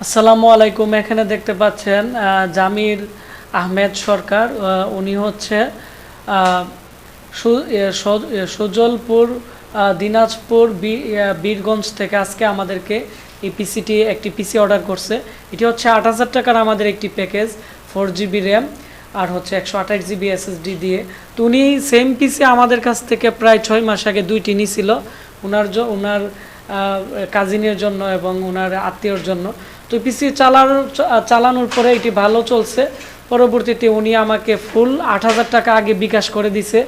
আসসালামু আলাইকুম। এখানে দেখতে পাচ্ছেন জামির আহমেদ সরকার। উনি হচ্ছে সুজলপুর দিনাজপুর বীরগঞ্জ থেকে আজকে আমাদেরকে এই একটি পিসি অর্ডার করছে। এটি হচ্ছে ৮,০০০ টাকার আমাদের একটি প্যাকেজ, 4 GB র্যাম আর হচ্ছে 128 GB SSD দিয়ে। তো উনি সেম পিসি আমাদের কাছ থেকে প্রায় 6 মাস আগে দুইটি নিয়েছিল ওনার কাজিনের জন্য এবং ওনার আত্মীয়র জন্য। তো পিসি চালানোর পরে এটি ভালো চলছে। পরবর্তীতে উনি আমাকে ফুল ৮,০০০ টাকা আগে বিকাশ করে দিছে।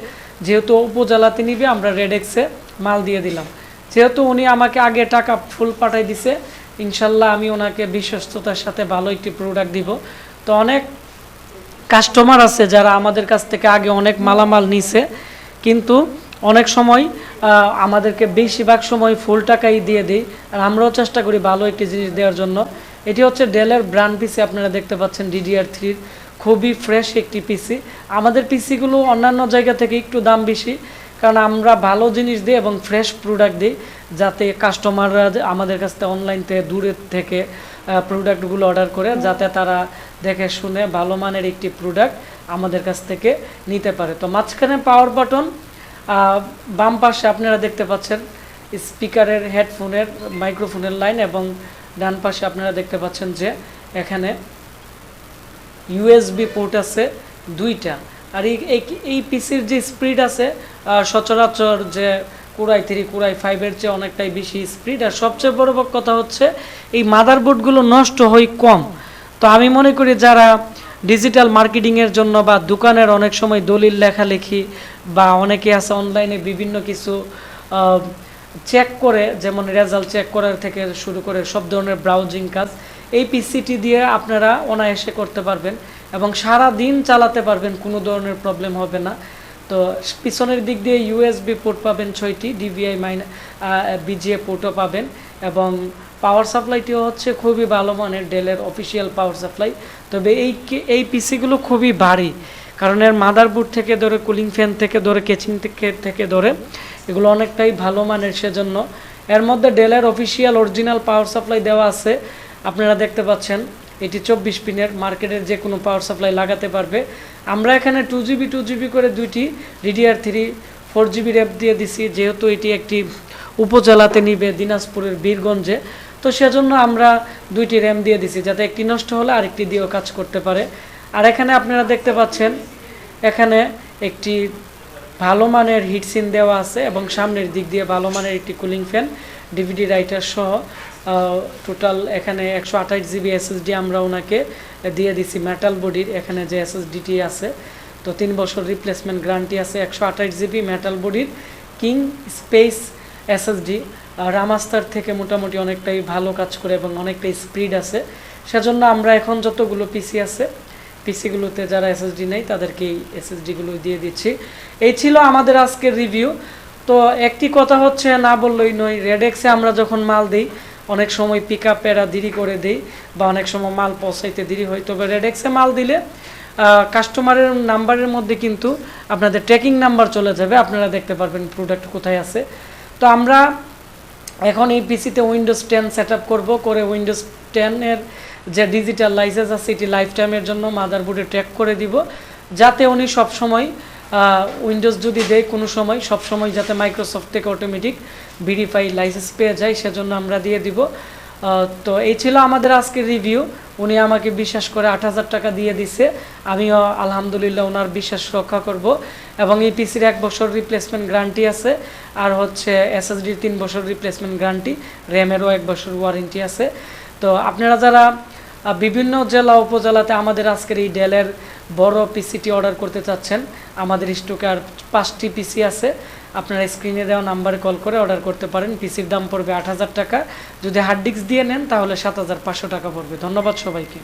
যেহেতু উপজেলাতে নিবে, আমরা রেডেক্সে মাল দিয়ে দিলাম। যেহেতু উনি আমাকে আগে টাকা ফুল পাঠাই দিছে, ইনশাল্লাহ আমি ওনাকে বিশ্বস্ততার সাথে ভালো একটি প্রোডাক্ট দিব। তো অনেক কাস্টমার আছে যারা আমাদের কাছ থেকে আগে অনেক মালামাল নিছে, কিন্তু অনেক সময় আমাদেরকে বেশিরভাগ সময় ফুল টাকাই দিয়ে দিই, আর আমরাও চেষ্টা করি ভালো একটি জিনিস দেওয়ার জন্য। এটি হচ্ছে ডেলের ব্র্যান্ড পিসি, আপনারা দেখতে পাচ্ছেন DDR3 খুবই ফ্রেশ একটি পিসি। আমাদের পিসিগুলো অন্যান্য জায়গা থেকে একটু দাম বেশি, কারণ আমরা ভালো জিনিস দিই এবং ফ্রেশ প্রোডাক্ট দিই, যাতে কাস্টমাররা আমাদের কাছ থেকে অনলাইন থেকে দূরের থেকে প্রোডাক্টগুলো অর্ডার করে, যাতে তারা দেখে শুনে ভালো মানের একটি প্রোডাক্ট আমাদের কাছ থেকে নিতে পারে। তো মাঝখানে পাওয়ার বাটন, বাম পাশে আপনারা দেখতে পাচ্ছেন স্পিকারের, হেডফোনের, মাইক্রোফোনের লাইন, এবং ডান পাশে আপনারা দেখতে পাচ্ছেন যে এখানে USB পোর্ট আছে দুইটা। আর এই পিসির যে স্পিড আছে সচরাচর যে কোরাই 3 কোরাই 5-এর চেয়ে অনেকটাই বেশি স্পিড। আর সবচেয়ে বড় কথা হচ্ছে এই মাদারবোর্ডগুলো নষ্ট হয় কম। তো আমি মনে করি যারা ডিজিটাল মার্কেটিংয়ের জন্য বা দোকানের অনেক সময় দলিল লেখালেখি বা অনেকে আছে অনলাইনে বিভিন্ন কিছু চেক করে, যেমন রেজাল্ট চেক করার থেকে শুরু করে সব ধরনের ব্রাউজিং কাজ এই পিসিটি দিয়ে আপনারা অনায়াসে করতে পারবেন এবং সারা দিন চালাতে পারবেন, কোনো ধরনের প্রবলেম হবে না। তো পিছনের দিক দিয়ে USB পোর্ট পাবেন 6টি, DVI BGA পোর্টও পাবেন, এবং পাওয়ার সাপ্লাইটিও হচ্ছে খুবই ভালো মানের, ডেলের অফিসিয়াল পাওয়ার সাপ্লাই। তবে এই পিসিগুলো খুবই ভারী, কারণ এর মাদারবোর্ড থেকে ধরে, কুলিং ফ্যান থেকে ধরে, কেচিং থেকে ধরে এগুলো অনেকটাই ভালো মানের। সেজন্য এর মধ্যে ডেলের অফিসিয়াল অরিজিনাল পাওয়ার সাপ্লাই দেওয়া আছে, আপনারা দেখতে পাচ্ছেন। এটি 24 পিনের, মার্কেটের যে কোনো পাওয়ার সাপ্লাই লাগাতে পারবে। আমরা এখানে 2GB করে দুইটি DDR3 4GB র্যাম দিয়ে দিছি, যেহেতু এটি একটি উপজেলাতে নিবে, দিনাজপুরের বীরগঞ্জে। তো সেজন্য আমরা দুইটি র্যাম দিয়ে দিছি, যাতে একটি নষ্ট হলে আরেকটি দিয়েও কাজ করতে পারে। আর এখানে আপনারা দেখতে পাচ্ছেন এখানে একটি ভালো মানের হিটসিন দেওয়া আছে, এবং সামনের দিক দিয়ে ভালো মানের একটি কুলিং ফ্যান, DVD রাইটার সহ টোটাল এখানে 128 GB SSD আমরা ওনাকে দিয়ে দিছি মেটাল বডির। এখানে যে SSDটি আছে, তো 3 বছর রিপ্লেসমেন্ট গ্যারান্টি আছে। 128 GB মেটাল বডির কিং স্পেস SSD রামাস্টার থেকে মোটামুটি অনেকটাই ভালো কাজ করে এবং অনেকটাই স্পিড আছে। সেজন্য আমরা এখন যতগুলো পিসি আছে, পিসিগুলোতে যারা SSD নেই তাদেরকে এই SSDগুলো দিয়ে দিচ্ছি। এই ছিল আমাদের আজকের রিভিউ। তো একটি কথা হচ্ছে, না বললেই নয়, রেডেক্সে আমরা যখন মাল দিই অনেক সময় পিক আপেরা দেরি করে দেই, বা অনেক সময় মাল পৌঁছাইতে দেরি হয়। তবে রেডেক্সে মাল দিলে কাস্টমারের নাম্বারের মধ্যে কিন্তু আপনাদের ট্র্যাকিং নাম্বার চলে যাবে, আপনারা দেখতে পারবেন প্রোডাক্ট কোথায় আছে। তো আমরা এখন এই পিসিতে উইন্ডোজ 10 সেট আপ করবো, করে উইন্ডোজ 10-এর যে ডিজিটাল লাইসেন্স আছে এটি লাইফ টাইমের জন্য মাদারবোর্ডে ট্র্যাক করে দিব, যাতে উনি সবসময় উইন্ডোজ যদি দেয় কোনো সময়, সবসময় যাতে মাইক্রোসফট থেকে অটোমেটিক ভেরিফাই লাইসেন্স পেয়ে যায়, সেজন্য আমরা দিয়ে দিব। তো এই ছিল আমাদের আজকের রিভিউ। উনি আমাকে বিশ্বাস করে 8,000 টাকা দিয়ে দিছে, আমিও আলহামদুলিল্লাহ ওনার বিশ্বাস রক্ষা করব। এবং এই পিসির 1 বছর রিপ্লেসমেন্ট গ্যারান্টি আছে, আর হচ্ছে SSDর 3 বছর রিপ্লেসমেন্ট গ্যারান্টি, র্যামেরও 1 বছর ওয়ারেন্টি আছে। তো আপনারা যারা বিভিন্ন জেলা উপজেলাতে আমাদের আজকের এই ডেলের বড় পিসিটি অর্ডার করতে চাচ্ছেন, আমাদের স্টকে আর 5টি পিসি আছে, আপনারা স্ক্রিনে দেওয়া নাম্বারে কল করে অর্ডার করতে পারেন। পিসির দাম পড়বে 8,000 টাকা, যদি হার্ড ডিস্ক দিয়ে নেন তাহলে 7,500 টাকা পড়বে। ধন্যবাদ সবাইকে।